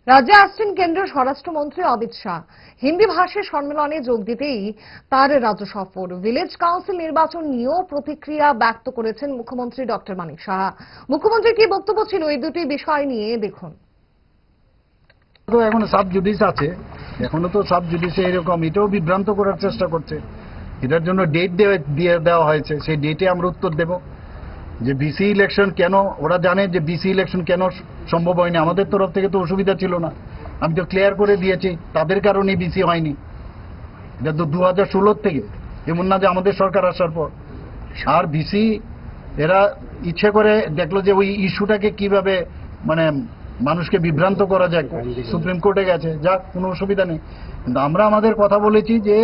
রাজ্যে আসছেন কেন্দ্রীয় স্বরাষ্ট্রমন্ত্রী অমিত শাহ। হিন্দি ভাষী সম্মেলনে যোগ দিতেই তার রাজ্য সফর। ভিলেজ কাউন্সিল নির্বাচন নিয়েও প্রতিক্রিয়া ব্যক্ত করেছেন মুখ্যমন্ত্রী ডক্টর মানিক সাহা। মুখ্যমন্ত্রীর কি বক্তব্য ছিল এই দুটি বিষয় নিয়ে দেখুন। এখনো সাব জুডিস আছে, এখনো তো সাব জুডিসে এরকম এটাও বিভ্রান্ত করার চেষ্টা করছে। এটার জন্য ডেট দিয়ে দেওয়া হয়েছে, সেই ডেটে আমরা উত্তর দেব যে বিসি ইলেকশন কেন। ওরা জানে যে বিসি ইলেকশন কেন সম্ভব হয়নি। আমাদের তরফ থেকে তো অসুবিধা ছিল না, আমি তো ক্লিয়ার করে দিয়েছি তাদের কারণেই বিসি হয়নি। এটা তো 2016 থেকে, এমন না যে আমাদের সরকার আসার পর। আর বিসি এরা ইচ্ছে করে দেখলো যে ওই ইস্যুটাকে কিভাবে মানে মানুষকে বিভ্রান্ত করা যায়, সুপ্রিম কোর্টে গেছে, যাক কোনো অসুবিধা নেই। কিন্তু আমরা আমাদের কথা বলেছি যে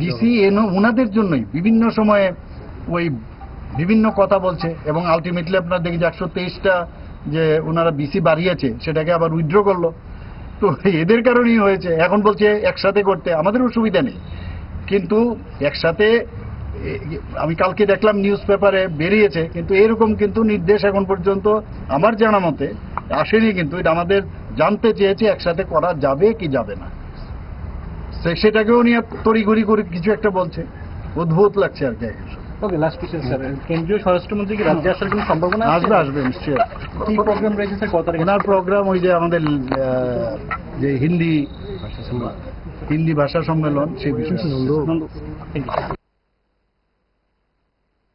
বিসি ওনাদের জন্যই বিভিন্ন সময়ে ওই বিভিন্ন কথা বলছে এবং আলটিমেটলি আপনার দেখি যে 123টা যে ওনারা বিসি বাড়িয়েছে সেটাকে আবার উইথড্র করলো। তো এদের কারণেই হয়েছে। এখন বলছে একসাথে করতে, আমাদের অসুবিধা নেই, কিন্তু একসাথে আমি কালকে দেখলাম নিউজ পেপারে বেরিয়েছে, কিন্তু এরকম কিন্তু নির্দেশ এখন পর্যন্ত আমার জানা মতে আসেনি। কিন্তু এটা আমাদের জানতে চেয়েছে একসাথে করা যাবে কি যাবে না, সেটাকেও নিয়ে তড়িঘড়ি করে কিছু একটা বলছে। অদ্ভুত লাগছে আর কি। ওকে, লাস্ট কোশ্চেন স্যার, কেন্দ্রীয় স্বরাষ্ট্রমন্ত্রী কি রাজ্যে আসার কোনো সম্ভাবনা আছে? আসবে নিশ্চয়ই। কি প্রোগ্রাম রয়েছে স্যার? কত তারিখে ওনার প্রোগ্রাম ওই যে আমাদের যে হিন্দি ভাষা সম্মেলন, সেই বিষয়ে।